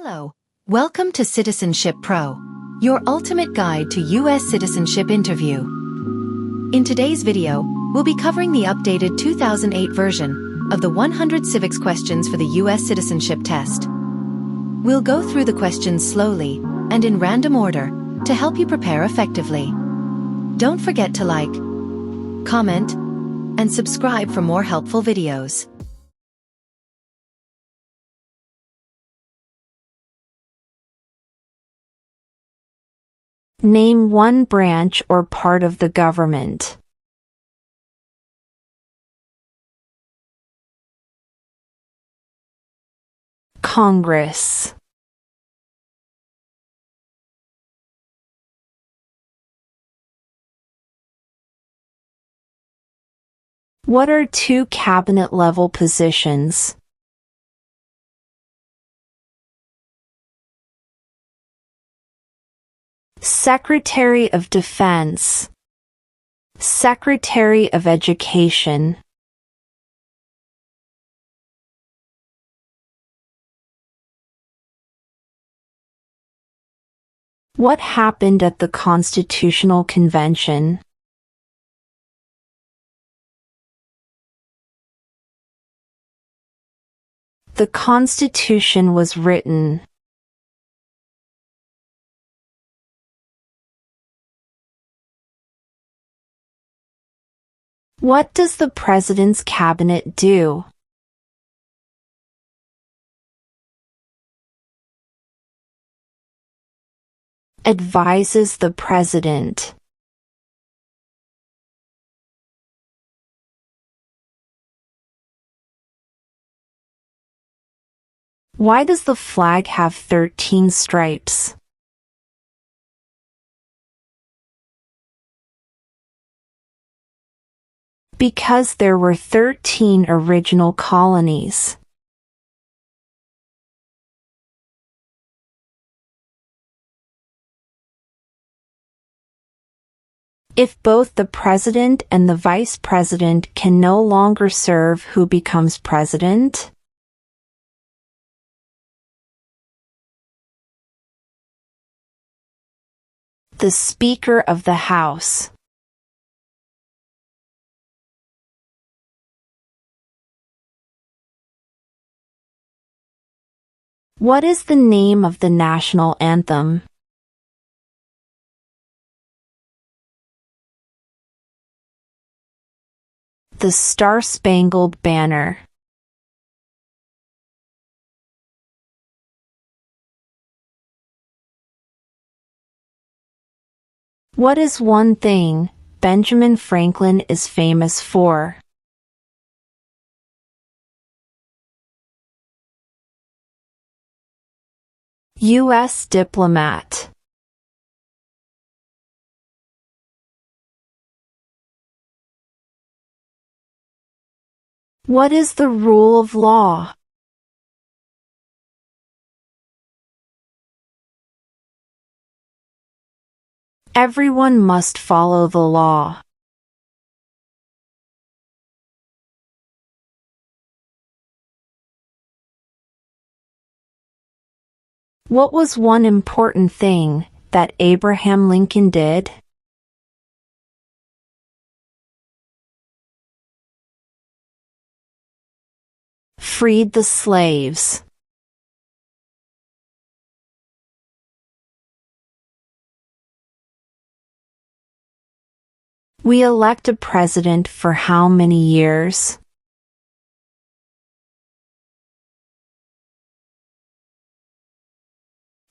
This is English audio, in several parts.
Hello. Welcome to Citizenship Pro, your ultimate guide to U.S. citizenship interview. In today's video, we'll be covering the updated 2008 version of the 100 civics questions for the U.S. Citizenship Test. We'll go through the questions slowly and in random order to help you prepare effectively. Don't forget to like, comment, and subscribe for more helpful videos. Name one branch or part of the government. Congress. What are two cabinet-level positions? Secretary of Defense, Secretary of Education. What happened at the Constitutional Convention? The Constitution was written. What does the President's Cabinet do? Advises the President. Why does the flag have 13 stripes? Because there were 13 original colonies. If both the president and the vice president can no longer serve, who becomes president? The Speaker of the House. What is the name of the national anthem? The Star-Spangled Banner. What is one thing Benjamin Franklin is famous for? U.S. diplomat. What is the rule of law? Everyone must follow the law. What was one important thing that Abraham Lincoln did? Freed the slaves. We elect a president for how many years?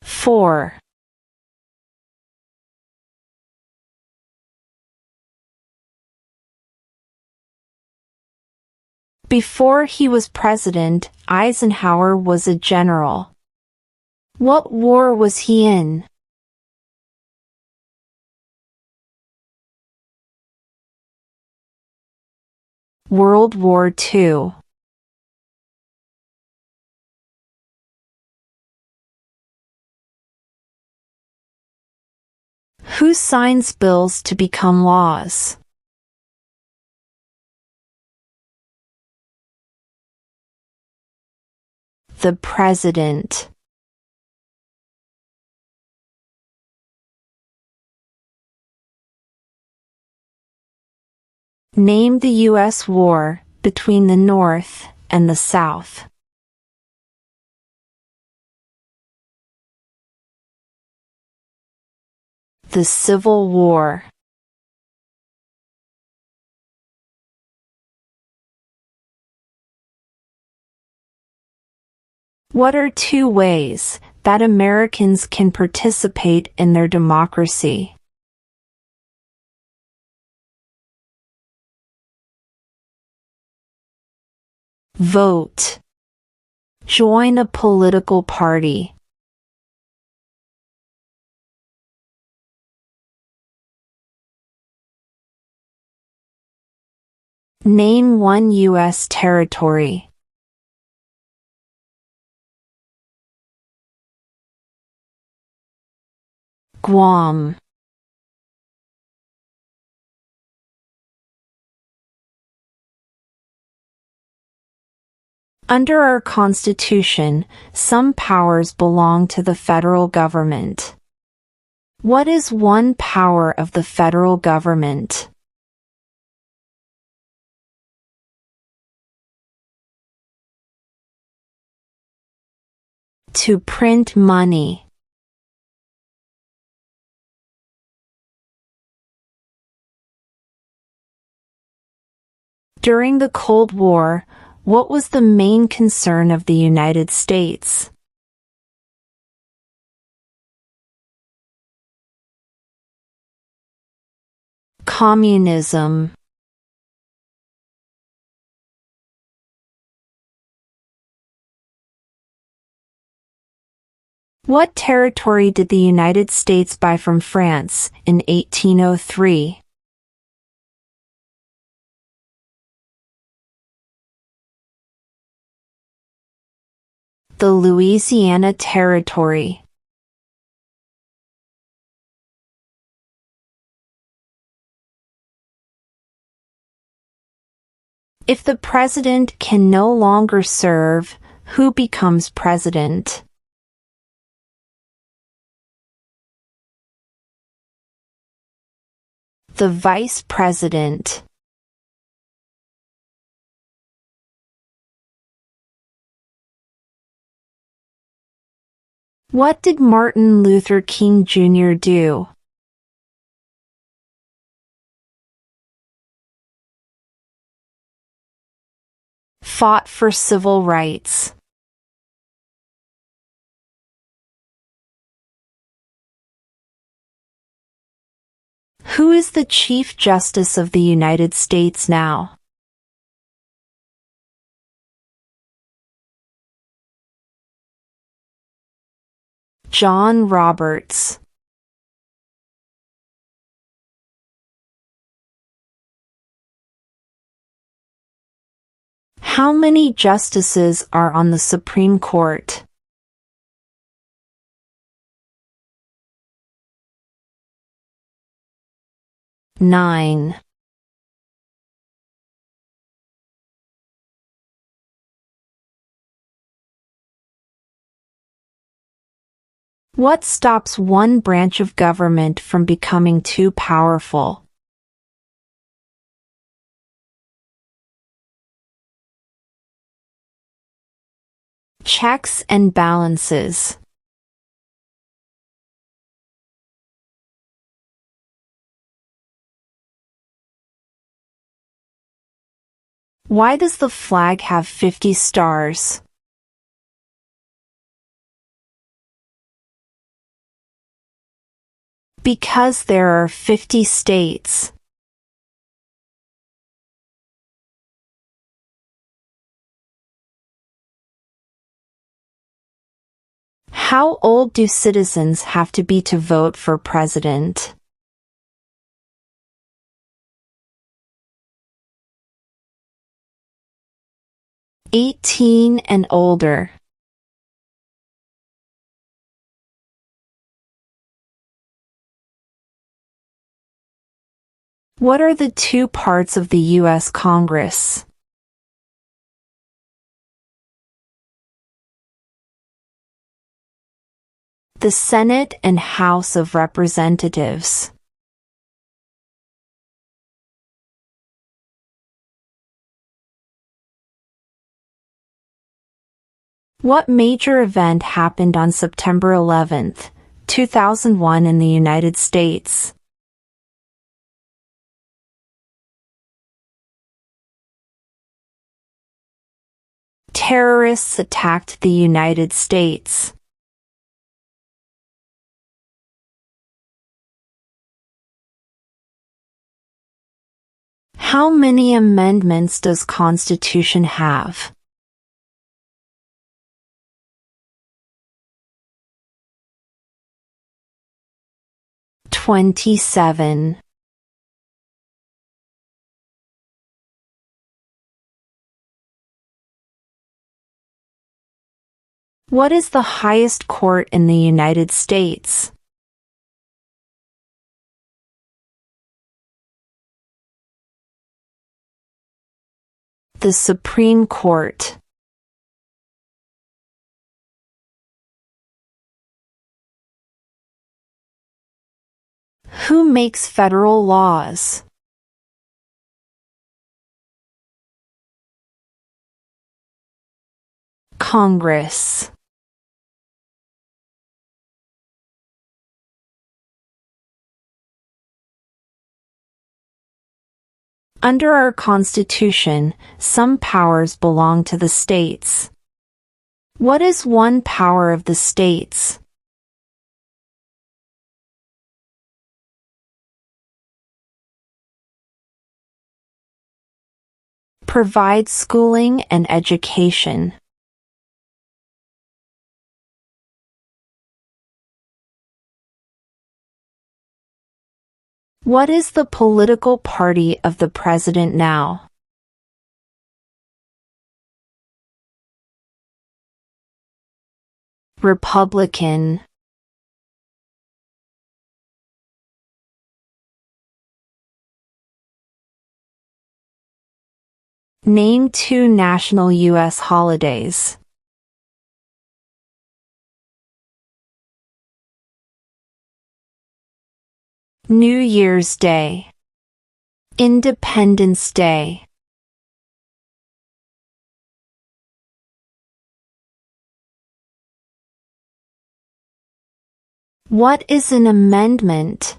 4. Before he was president, Eisenhower was a general. What war was he in? World War II. Who signs bills to become laws? The President. Name the U.S. war between the North and the South. The Civil War. What are two ways that Americans can participate in their democracy? Vote. Join a political party. Name one U.S. territory. Guam. Under our Constitution, some powers belong to the federal government. What is one power of the federal government? To print money. During the Cold War, what was the main concern of the United States? Communism. What territory did the United States buy from France in 1803? The Louisiana Territory. If the president can no longer serve, who becomes president? The vice president. What did Martin Luther King Jr. do? Fought for civil rights. Who is the Chief Justice of the United States now? John Roberts. How many justices are on the Supreme Court? 9. What stops one branch of government from becoming too powerful? Checks and balances. Why does the flag have 50 stars? Because there are 50 states. How old do citizens have to be to vote for president? 18 and older. What are the two parts of the U.S. Congress? The Senate and House of Representatives. What major event happened on September 11, 2001 in the United States? Terrorists attacked the United States. How many amendments does Constitution have? 27. What is the highest court in the United States? The Supreme Court. Who makes federal laws? Congress. Under our Constitution, some powers belong to the states. What is one power of the states? Provide schooling and education. What is the political party of the president now? Republican. Name 2 national U.S. holidays. New Year's Day. Independence Day. What is an amendment?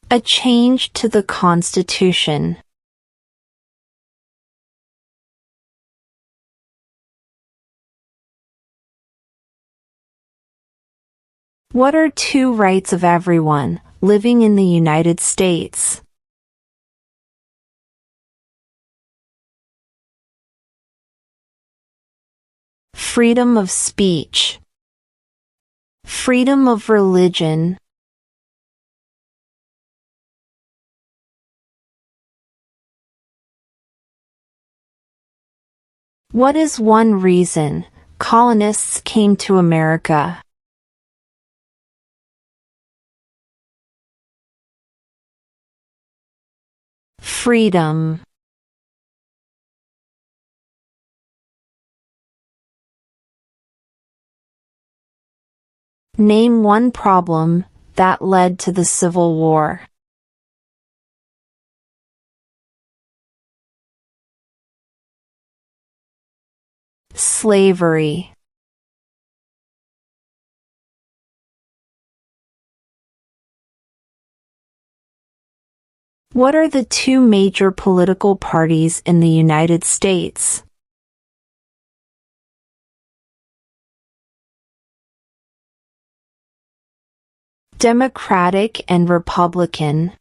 A change to the Constitution. What are 2 rights of everyone living in the United States? Freedom of speech. Freedom of religion. What is one reason colonists came to America? Freedom. Name one problem that led to the Civil War. Slavery. What are the 2 major political parties in the United States? Democratic and Republican.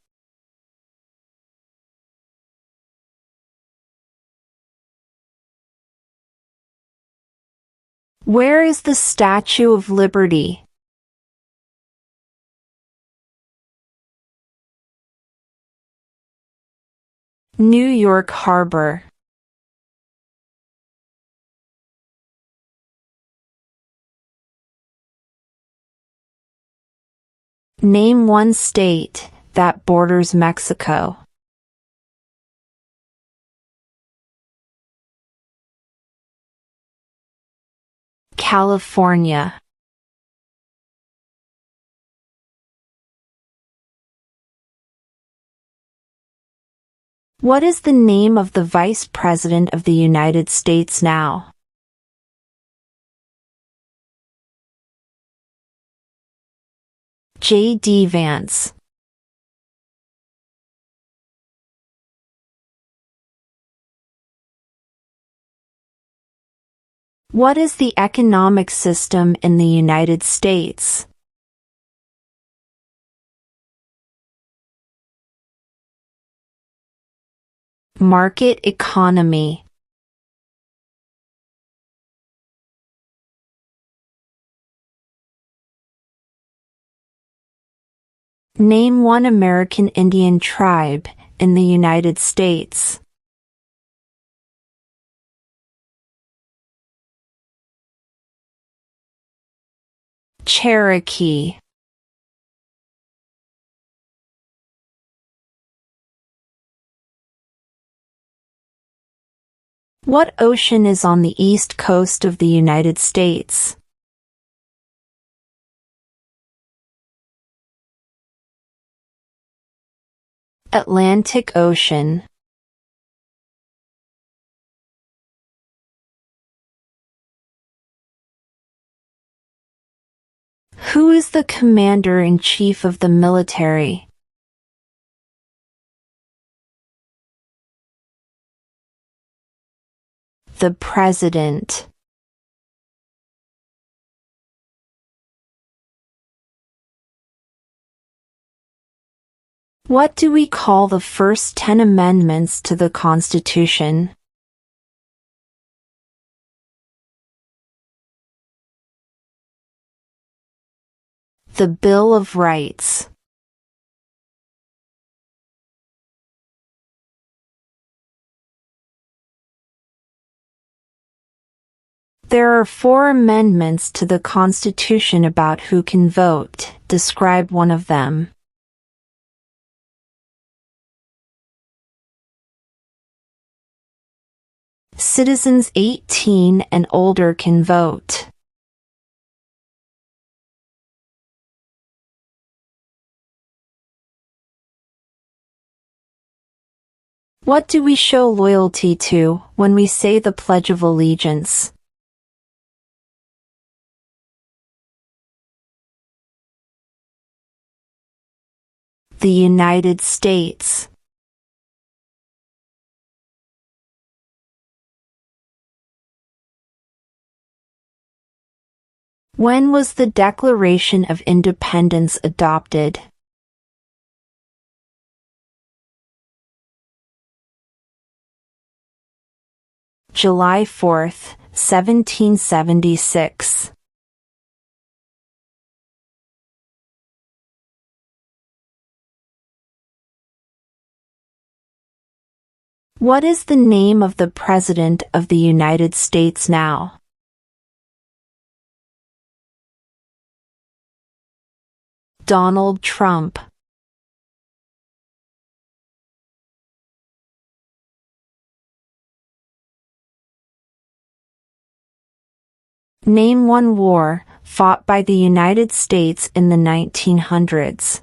Where is the Statue of Liberty? New York Harbor. Name one state that borders Mexico. California. What is the name of the Vice President of the United States now? J.D. Vance. What is the economic system in the United States? Market economy. Name one American Indian tribe in the United States. Cherokee. What ocean is on the east coast of the United States? Atlantic Ocean. Who is the Commander-in-Chief of the military? The President. What do we call the first 10 amendments to the Constitution? The Bill of Rights. There are 4 amendments to the Constitution about who can vote. Describe one of them. Citizens 18 and older can vote. What do we show loyalty to when we say the Pledge of Allegiance? The United States. When was the Declaration of Independence adopted? July 4, 1776. What is the name of the President of the United States now? Donald Trump. Name one war fought by the United States in the 1900s.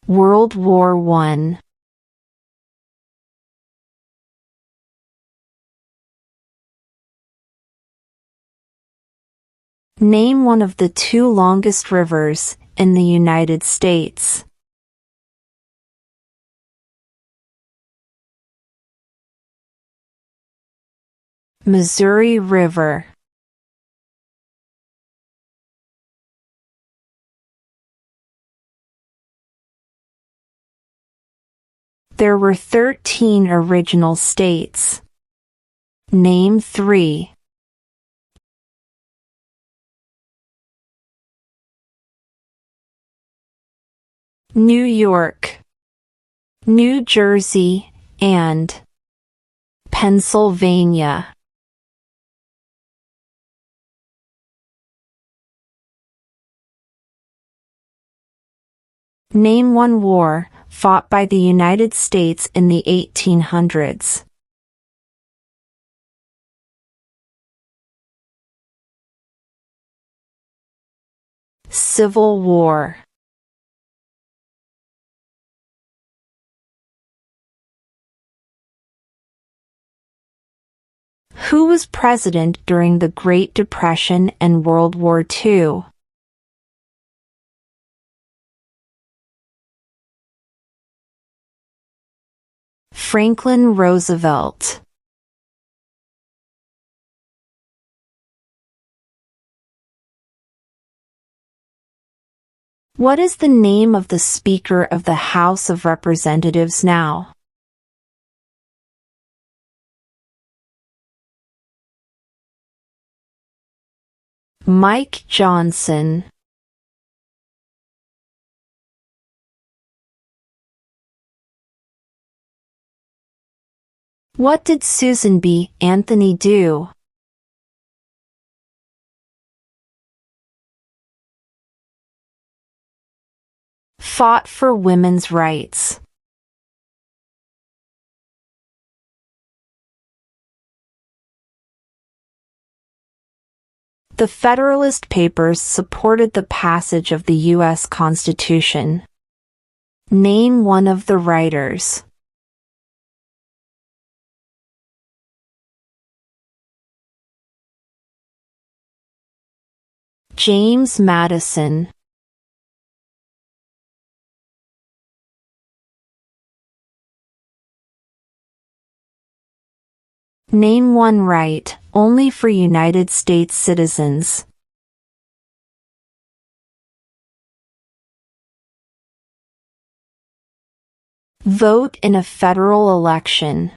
World War I. Name one of the 2 longest rivers in the United States. Missouri River. There were 13 original states. Name 3. New York, New Jersey, and Pennsylvania. Name one war fought by the United States in the 1800s. Civil War. Who was president during the Great Depression and World War II? Franklin Roosevelt. What is the name of the Speaker of the House of Representatives now? Mike Johnson. What did Susan B. Anthony do? Fought for women's rights. The Federalist Papers supported the passage of the U.S. Constitution. Name one of the writers. James Madison. Name one right, only for United States citizens. Vote in a federal election.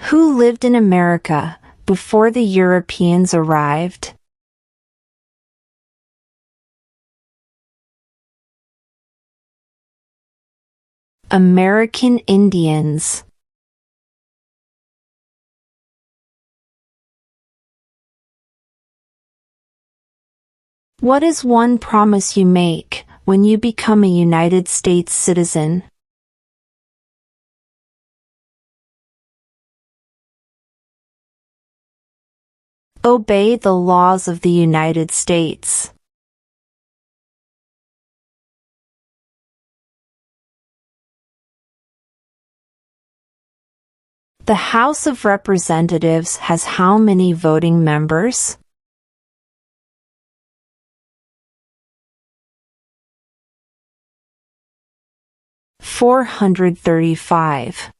Who lived in America before the Europeans arrived? American Indians. What is one promise you make when you become a United States citizen? Obey the laws of the United States. The House of Representatives has how many voting members? $435.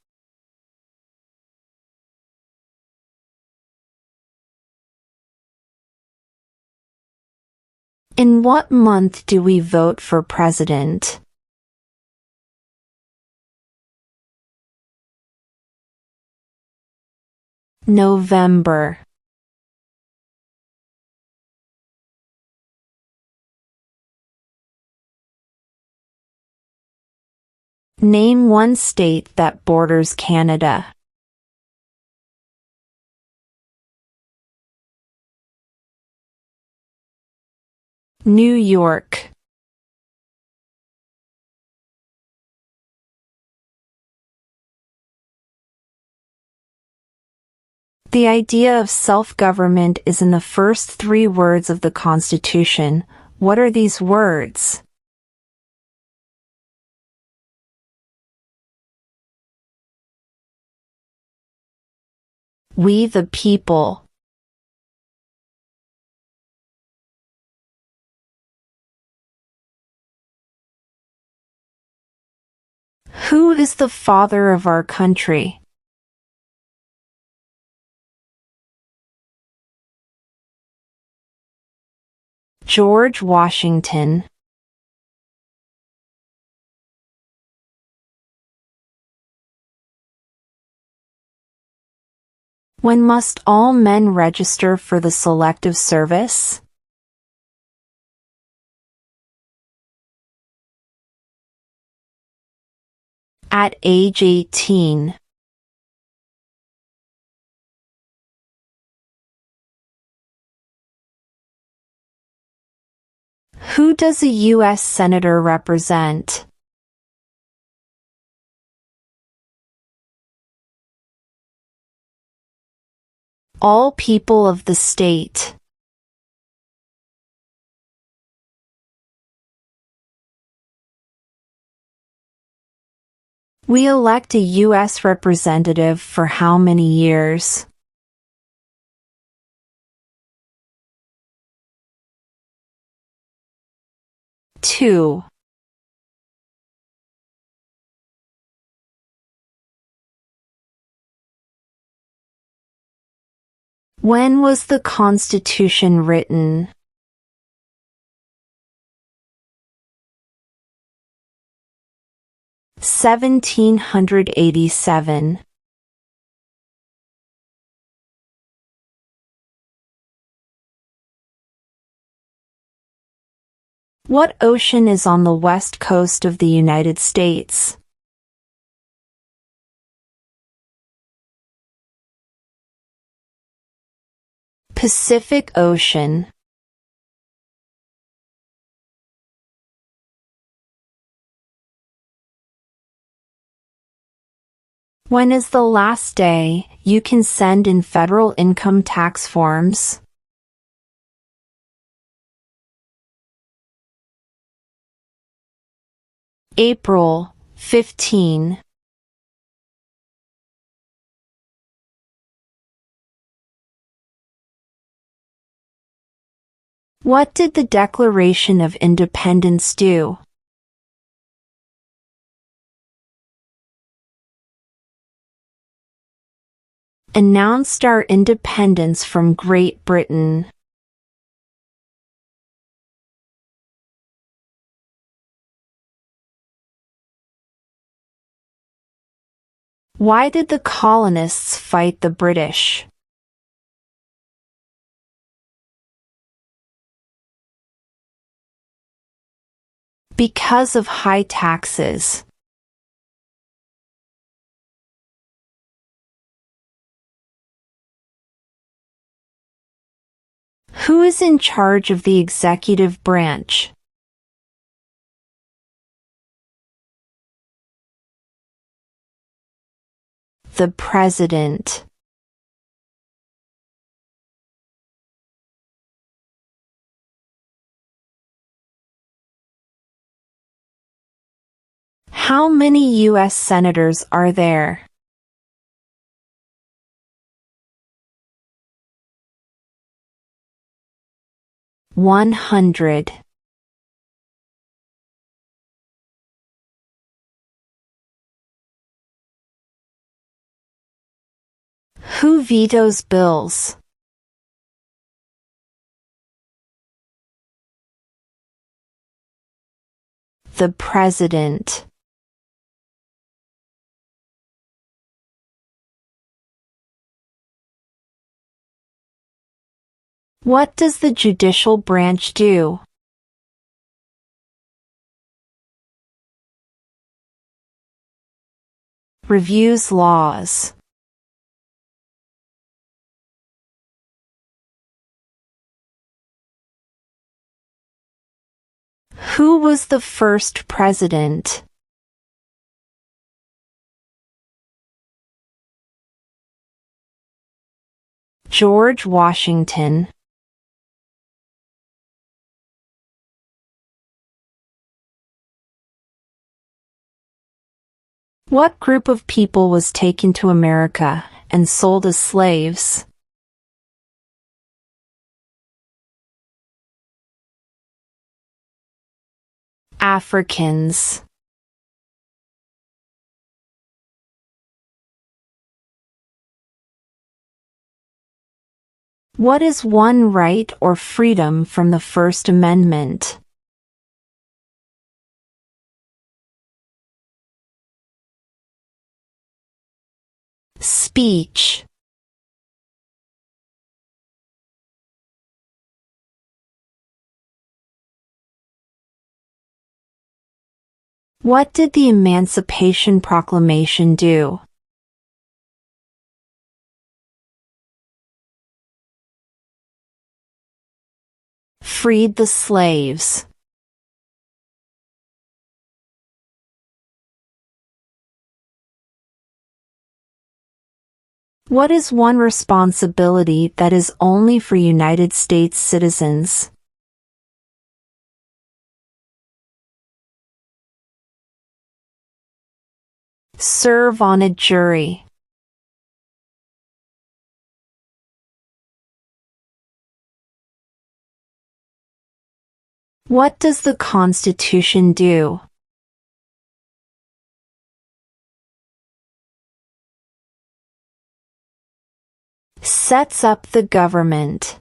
In what month do we vote for president? November. Name one state that borders Canada. New York. The idea of self-government is in the first 3 words of the Constitution. What are these words? We the people. Who is the father of our country? George Washington. When must all men register for the Selective Service? At age 18. Who does a U.S. Senator represent? All people of the state. We elect a U.S. representative for how many years? Two. When was the Constitution written? 1787. What ocean is on the west coast of the United States? Pacific Ocean. When is the last day you can send in federal income tax forms? April 15. What did the Declaration of Independence do? Announced our independence from Great Britain. Why did the colonists fight the British? Because of high taxes. Who is in charge of the executive branch? The President. How many U.S. senators are there? $100. Who vetoes bills? The President. What does the judicial branch do? Reviews laws. Who was the first president? George Washington. What group of people was taken to America and sold as slaves? Africans. What is one right or freedom from the First Amendment? Speech. What did the Emancipation Proclamation do? Freed the slaves. What is one responsibility that is only for United States citizens? Serve on a jury. What does the Constitution do? Sets up the government.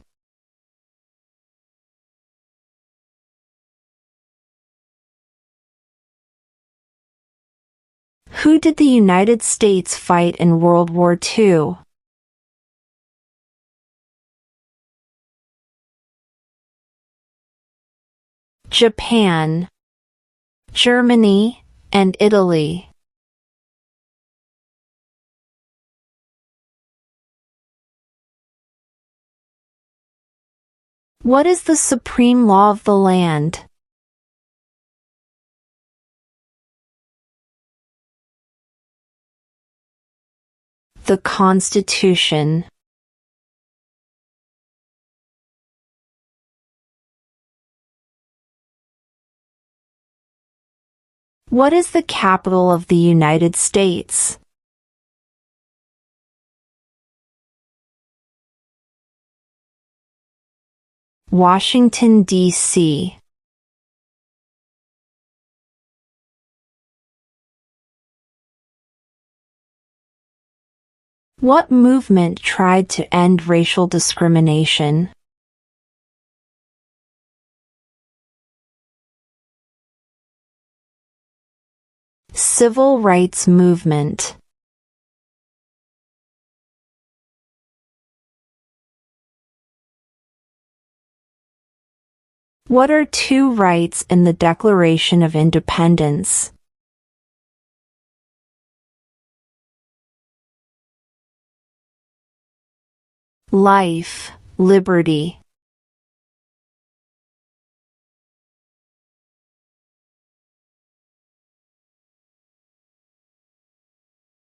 Who did the United States fight in World War II? Japan, Germany, and Italy. What is the supreme law of the land? The Constitution. What is the capital of the United States? Washington, D.C. What movement tried to end racial discrimination? Civil rights movement. What are two rights in the Declaration of Independence? Life, liberty.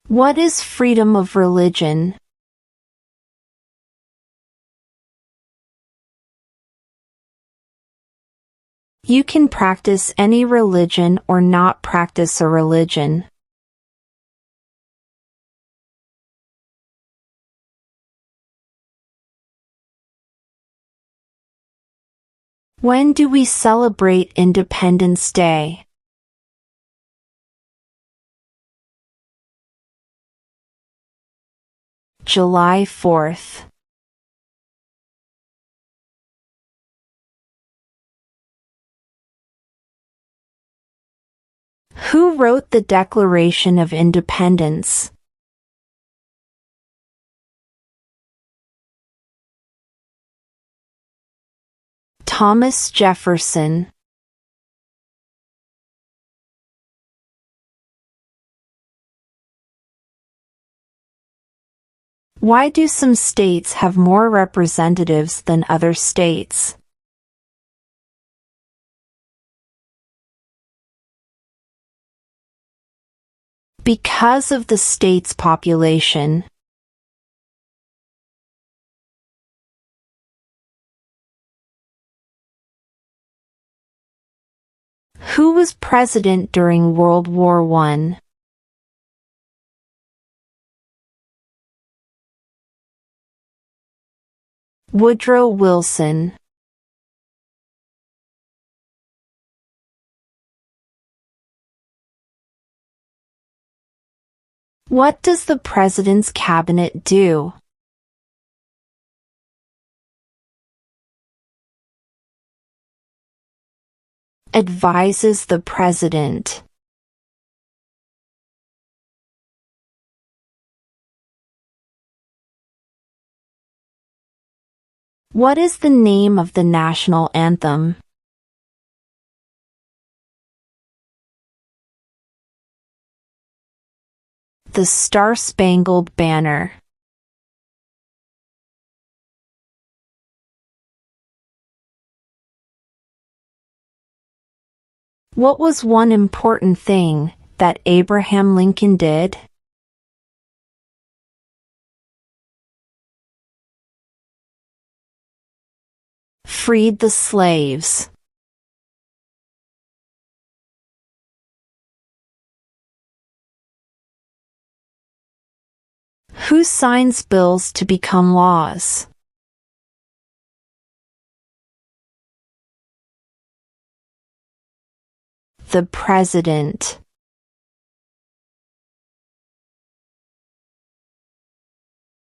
What is freedom of religion? You can practice any religion or not practice a religion. When do we celebrate Independence Day? July 4th. Who wrote the Declaration of Independence? Thomas Jefferson. Why do some states have more representatives than other states? Because of the state's population. Who was president during World War I? Woodrow Wilson. What does the President's Cabinet do? Advises the President. What is the name of the national anthem? The Star-Spangled Banner. What was one important thing that Abraham Lincoln did? freed the slaves? Who signs bills to become laws? The President.